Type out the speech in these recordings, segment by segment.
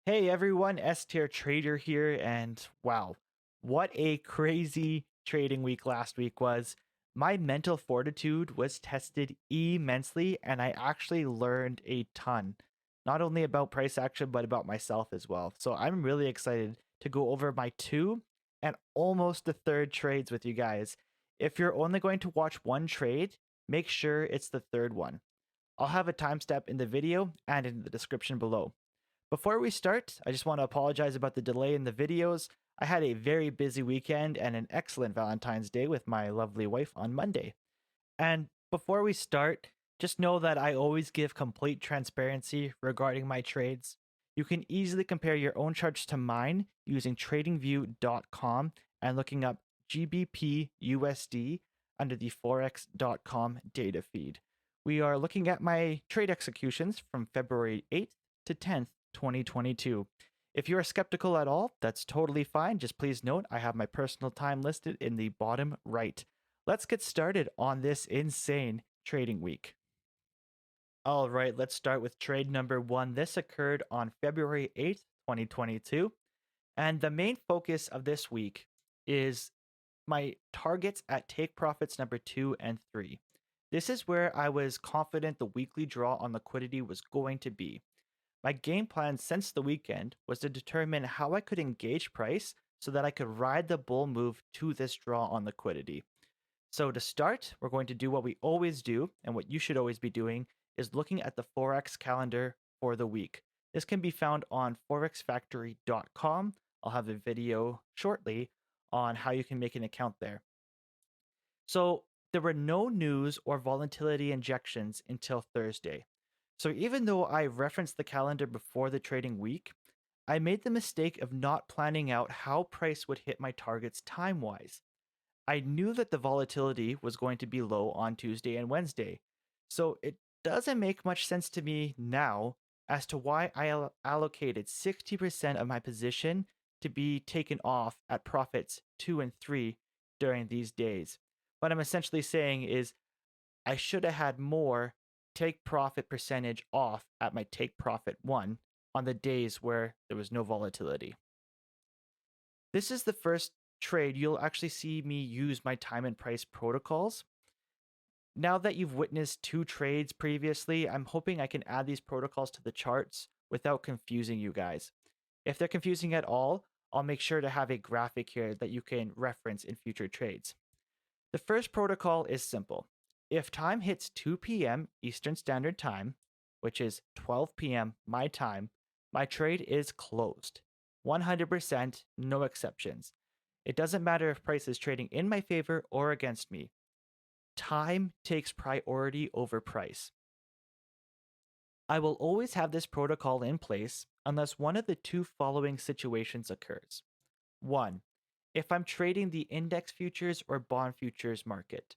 Hey everyone, S tier trader here, and wow, what a crazy trading week last week was. My mental fortitude was tested immensely, and I actually learned a ton, not only about price action, but about myself as well. So I'm really excited to go over my two and almost the third trades with you guys. If you're only going to watch one trade, make sure it's the third one. I'll have a timestamp in the video and in the description below. Before we start, I just want to apologize about the delay in the videos. I had a very busy weekend and an excellent Valentine's Day with my lovely wife on Monday. And before we start, just know that I always give complete transparency regarding my trades. You can easily compare your own charts to mine using tradingview.com and looking up GBPUSD under the forex.com data feed. We are looking at my trade executions from February 8th to 10th, 2022. If you are skeptical at all, that's totally fine. Just please note I have my personal time listed in the bottom right. Let's get started on this insane trading week. All right, let's start with trade number one. This occurred on February 8th, 2022. And the main focus of this week is my targets at take profits number 2 and 3. This is where I was confident the weekly draw on liquidity was going to be. My game plan since the weekend was to determine how I could engage price so that I could ride the bull move to this draw on liquidity. So to start, we're going to do what we always do, and what you should always be doing is looking at the Forex calendar for the week. This can be found on forexfactory.com. I'll have a video shortly on how you can make an account there. So there were no news or volatility injections until Thursday. So even though I referenced the calendar before the trading week, I made the mistake of not planning out how price would hit my targets time-wise. I knew that the volatility was going to be low on Tuesday and Wednesday, so it doesn't make much sense to me now as to why I allocated 60% of my position to be taken off at profits 2 and 3 during these days. What I'm essentially saying is I should have had more take profit percentage off at my take profit 1 on the days where there was no volatility. This is the first trade you'll actually see me use my time and price protocols. Now that you've witnessed two trades previously, I'm hoping I can add these protocols to the charts without confusing you guys. If they're confusing at all, I'll make sure to have a graphic here that you can reference in future trades. The first protocol is simple. If time hits 2 p.m. Eastern Standard Time, which is 12 p.m. my time, my trade is closed. 100%, no exceptions. It doesn't matter if price is trading in my favor or against me. Time takes priority over price. I will always have this protocol in place unless one of the two following situations occurs. 1. If I'm trading the index futures or bond futures market.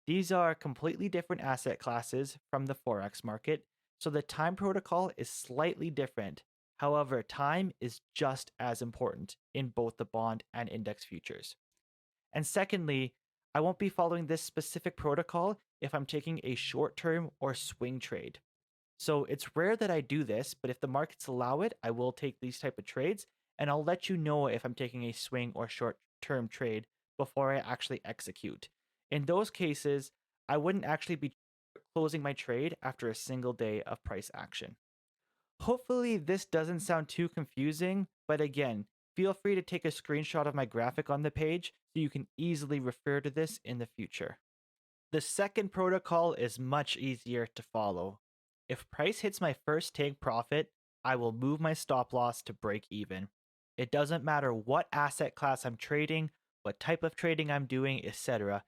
These are completely different asset classes from the Forex market, so the time protocol is slightly different. However, time is just as important in both the bond and index futures. And secondly, I won't be following this specific protocol if I'm taking a short-term or swing trade. So it's rare that I do this, but if the markets allow it, I will take these type of trades, and I'll let you know if I'm taking a swing or short-term trade before I actually execute. In those cases, I wouldn't actually be closing my trade after a single day of price action. Hopefully this doesn't sound too confusing, but again, feel free to take a screenshot of my graphic on the page so you can easily refer to this in the future. The second protocol is much easier to follow. If price hits my first take profit, I will move my stop loss to break even. It doesn't matter what asset class I'm trading, what type of trading I'm doing, etc.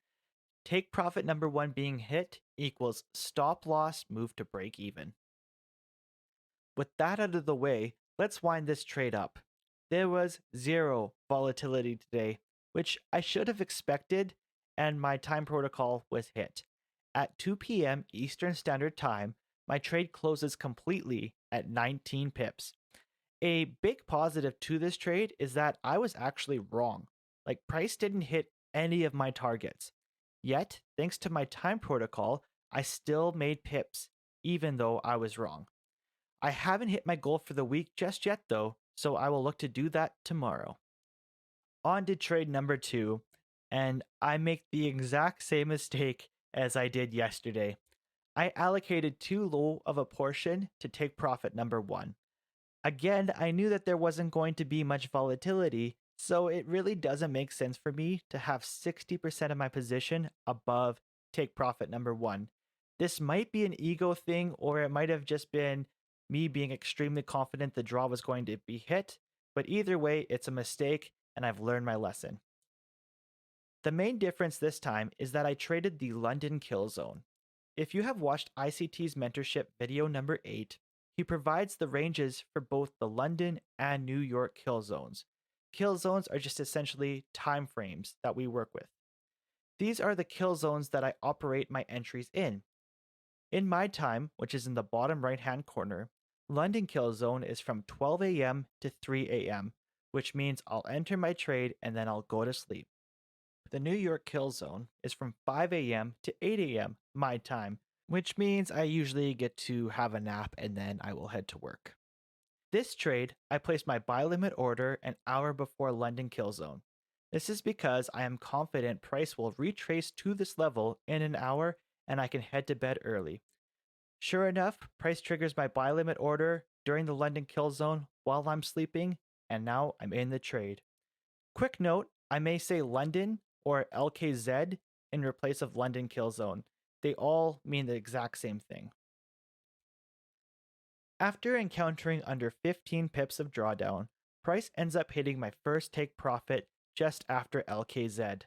Take profit number 1 being hit equals stop loss move to break even. With that out of the way, let's wind this trade up. There was zero volatility today, which I should have expected, and my time protocol was hit. At 2 p.m. Eastern Standard Time, my trade closes completely at 19 pips. A big positive to this trade is that I was actually wrong. Like, price didn't hit any of my targets. Yet, thanks to my time protocol, I still made pips, even though I was wrong. I haven't hit my goal for the week just yet though, so I will look to do that tomorrow. On to trade number 2, and I make the exact same mistake as I did yesterday. I allocated too low of a portion to take profit number 1. Again, I knew that there wasn't going to be much volatility, so it really doesn't make sense for me to have 60% of my position above take profit number 1. This might be an ego thing, or it might have just been me being extremely confident the draw was going to be hit, but either way, it's a mistake, and I've learned my lesson. The main difference this time is that I traded the London kill zone. If you have watched ICT's mentorship video number 8, he provides the ranges for both the London and New York kill zones. Kill zones are just essentially time frames that we work with. These are the kill zones that I operate my entries in. In my time, which is in the bottom right hand corner, London kill zone is from 12 a.m. to 3 a.m., which means I'll enter my trade and then I'll go to sleep. The New York kill zone is from 5 a.m. to 8 a.m. my time, which means I usually get to have a nap and then I will head to work. This trade, I placed my buy limit order an hour before London kill zone. This is because I am confident price will retrace to this level in an hour and I can head to bed early. Sure enough, price triggers my buy limit order during the London kill zone while I'm sleeping, and now I'm in the trade. Quick note, I may say London or LKZ in replace of London kill zone. They all mean the exact same thing. After encountering under 15 pips of drawdown, price ends up hitting my first take profit just after LKZ.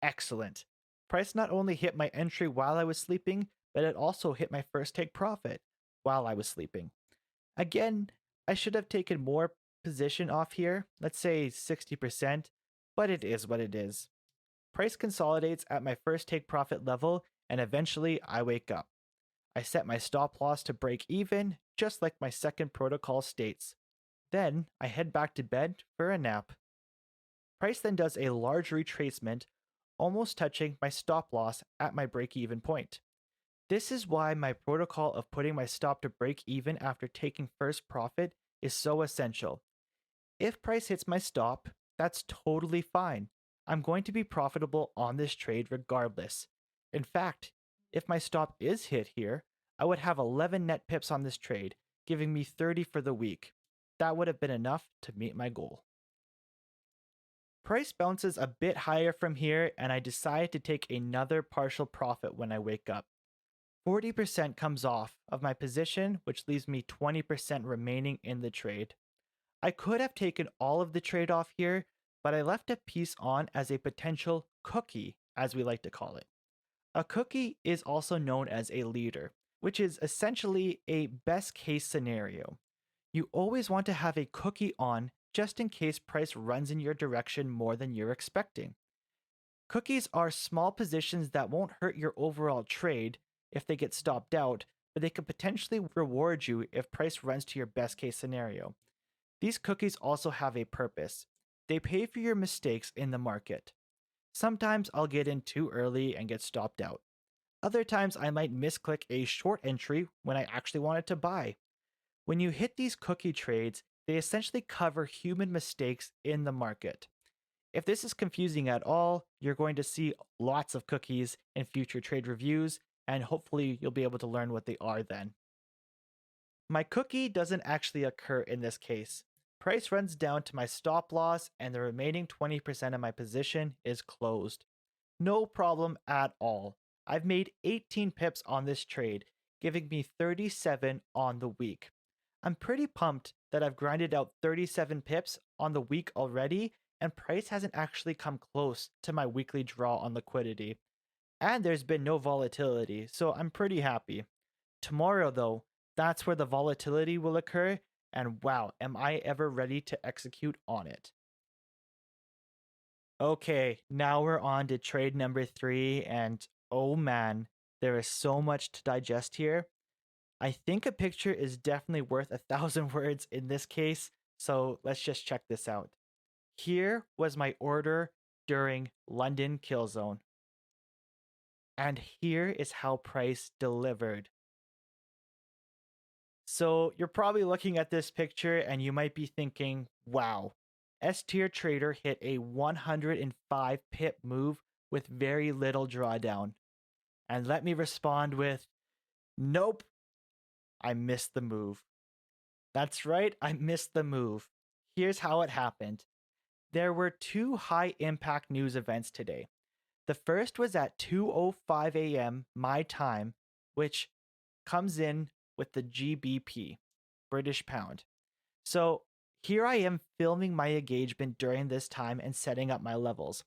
Excellent. Price not only hit my entry while I was sleeping, but it also hit my first take profit while I was sleeping. Again, I should have taken more position off here, let's say 60%, but it is what it is. Price consolidates at my first take profit level, and eventually I wake up. I set my stop loss to break even, just like my second protocol states. Then I head back to bed for a nap. Price then does a large retracement, almost touching my stop loss at my break even point. This is why my protocol of putting my stop to break even after taking first profit is so essential. If price hits my stop, that's totally fine. I'm going to be profitable on this trade regardless. In fact, if my stop is hit here, I would have 11 net pips on this trade, giving me 30 for the week. That would have been enough to meet my goal. Price bounces a bit higher from here, and I decide to take another partial profit when I wake up. 40% comes off of my position, which leaves me 20% remaining in the trade. I could have taken all of the trade off here, but I left a piece on as a potential cookie, as we like to call it. A cookie is also known as a leader, which is essentially a best case scenario. You always want to have a cookie on just in case price runs in your direction more than you're expecting. Cookies are small positions that won't hurt your overall trade if they get stopped out, but they could potentially reward you if price runs to your best case scenario. These cookies also have a purpose. They pay for your mistakes in the market. Sometimes I'll get in too early and get stopped out. Other times I might misclick a short entry when I actually wanted to buy. When you hit these cookie trades, they essentially cover human mistakes in the market. If this is confusing at all, you're going to see lots of cookies in future trade reviews, and hopefully you'll be able to learn what they are then. My cookie doesn't actually occur in this case. Price runs down to my stop loss, and the remaining 20% of my position is closed. No problem at all. I've made 18 pips on this trade, giving me 37 on the week. I'm pretty pumped that I've grinded out 37 pips on the week already, and price hasn't actually come close to my weekly draw on liquidity. And there's been no volatility, so I'm pretty happy. Tomorrow, though, that's where the volatility will occur, and wow, am I ever ready to execute on it. Okay, now we're on to trade number 3, and oh man, there is so much to digest here. I think a picture is definitely worth 1,000 words in this case, so let's just check this out. Here was my order during London kill zone. And here is how price delivered. So you're probably looking at this picture and you might be thinking, wow, S tier trader hit a 105 pip move with very little drawdown. And let me respond with, nope, I missed the move. That's right, I missed the move. Here's how it happened. There were two high impact news events today. The first was at 2:05 a.m. my time, which comes in with the GBP, British pound. So here I am filming my engagement during this time and setting up my levels.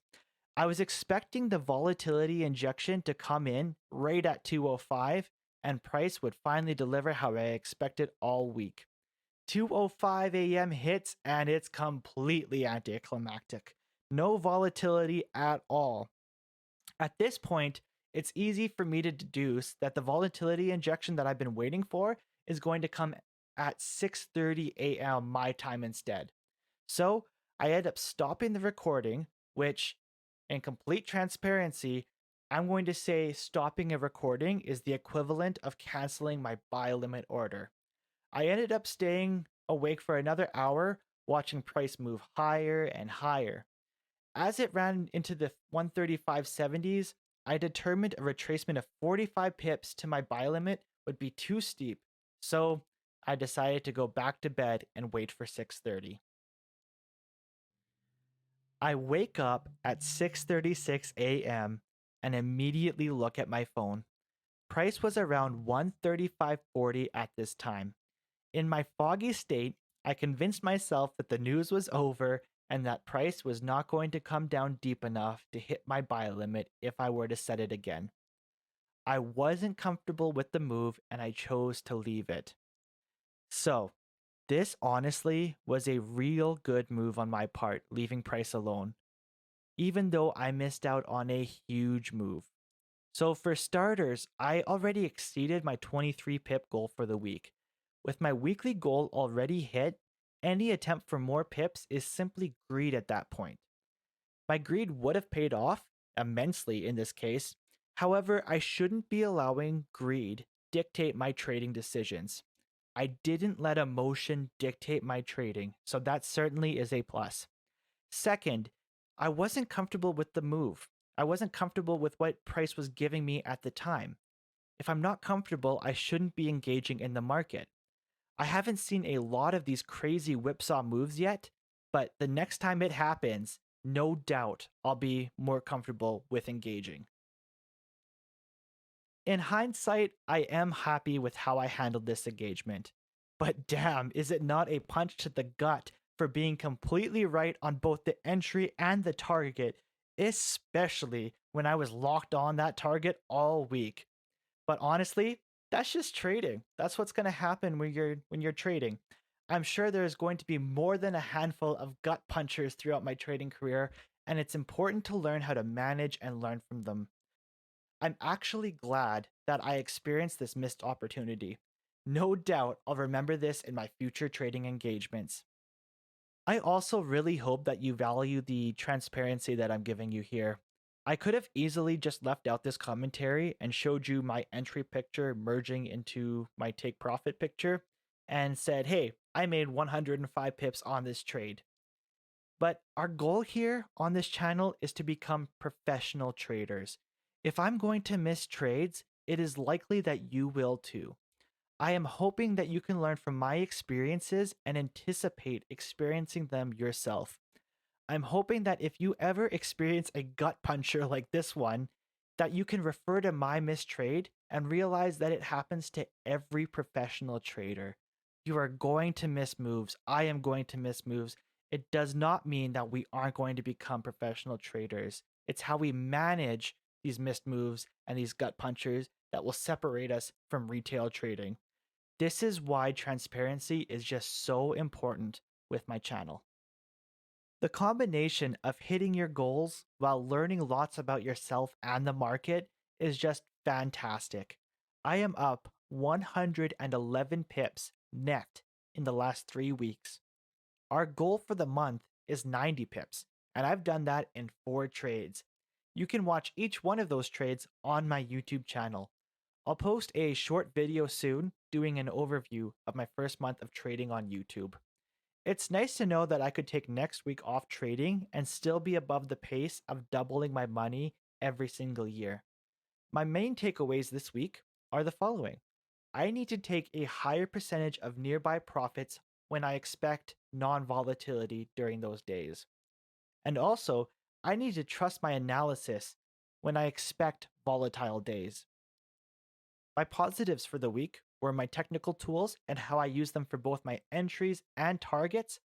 I was expecting the volatility injection to come in right at 2:05 and price would finally deliver how I expected all week. 2:05 a.m. hits and it's completely anticlimactic. No volatility at all. At this point, it's easy for me to deduce that the volatility injection that I've been waiting for is going to come at 6:30 a.m. my time instead. So I end up stopping the recording, which, in complete transparency, I'm going to say stopping a recording is the equivalent of canceling my buy limit order. I ended up staying awake for another hour, watching price move higher and higher. As it ran into the 135.70s, I determined a retracement of 45 pips to my buy limit would be too steep, so I decided to go back to bed and wait for 6:30. I wake up at 6:36 a.m. and immediately look at my phone. Price was around 135.40 at this time. In my foggy state, I convinced myself that the news was over and that price was not going to come down deep enough to hit my buy limit if I were to set it again. I wasn't comfortable with the move and I chose to leave it. So, this honestly was a real good move on my part, leaving price alone, even though I missed out on a huge move. So, for starters, I already exceeded my 23 pip goal for the week. With my weekly goal already hit, any attempt for more pips is simply greed at that point. My greed would have paid off immensely in this case. However, I shouldn't be allowing greed dictate my trading decisions. I didn't let emotion dictate my trading, so that certainly is a plus. Second, I wasn't comfortable with the move. I wasn't comfortable with what price was giving me at the time. If I'm not comfortable, I shouldn't be engaging in the market. I haven't seen a lot of these crazy whipsaw moves yet, but the next time it happens, no doubt I'll be more comfortable with engaging. In hindsight, I am happy with how I handled this engagement. But damn, is it not a punch to the gut for being completely right on both the entry and the target, especially when I was locked on that target all week. But honestly, that's just trading. That's what's going to happen when you're trading. I'm sure there's going to be more than a handful of gut punchers throughout my trading career, and it's important to learn how to manage and learn from them. I'm actually glad that I experienced this missed opportunity. No doubt I'll remember this in my future trading engagements. I also really hope that you value the transparency that I'm giving you here. I could have easily just left out this commentary and showed you my entry picture merging into my take profit picture and said, hey, I made 105 pips on this trade. But our goal here on this channel is to become professional traders. If I'm going to miss trades, it is likely that you will too. I am hoping that you can learn from my experiences and anticipate experiencing them yourself. I'm hoping that if you ever experience a gut puncher like this one, that you can refer to my mistrade and realize that it happens to every professional trader. You are going to miss moves. I am going to miss moves. It does not mean that we aren't going to become professional traders. It's how we manage these missed moves and these gut punchers that will separate us from retail trading. This is why transparency is just so important with my channel. The combination of hitting your goals while learning lots about yourself and the market is just fantastic. I am up 111 pips net in the last 3 weeks. Our goal for the month is 90 pips, and I've done that in 4 trades. You can watch each one of those trades on my YouTube channel. I'll post a short video soon doing an overview of my first month of trading on YouTube. It's nice to know that I could take next week off trading and still be above the pace of doubling my money every single year. My main takeaways this week are the following. I need to take a higher percentage of nearby profits when I expect non volatility during those days. And also, I need to trust my analysis when I expect volatile days. My positives for the week were my technical tools and how I use them for both my entries and targets,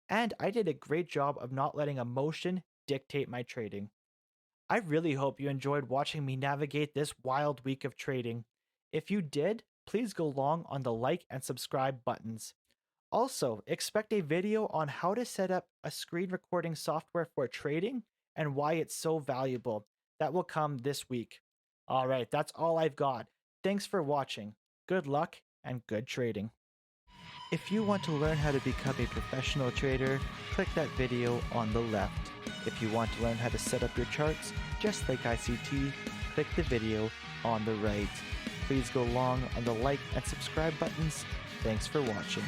and I did a great job of not letting emotion dictate my trading. I really hope you enjoyed watching me navigate this wild week of trading. If you did, please go long on the like and subscribe buttons. Also, expect a video on how to set up a screen recording software for trading and why it's so valuable. That will come this week. All right, that's all I've got. Thanks for watching. Good luck and good trading. If you want to learn how to become a professional trader, click that video on the left. If you want to learn how to set up your charts, just like ICT, click the video on the right. Please go long on the like and subscribe buttons. Thanks for watching.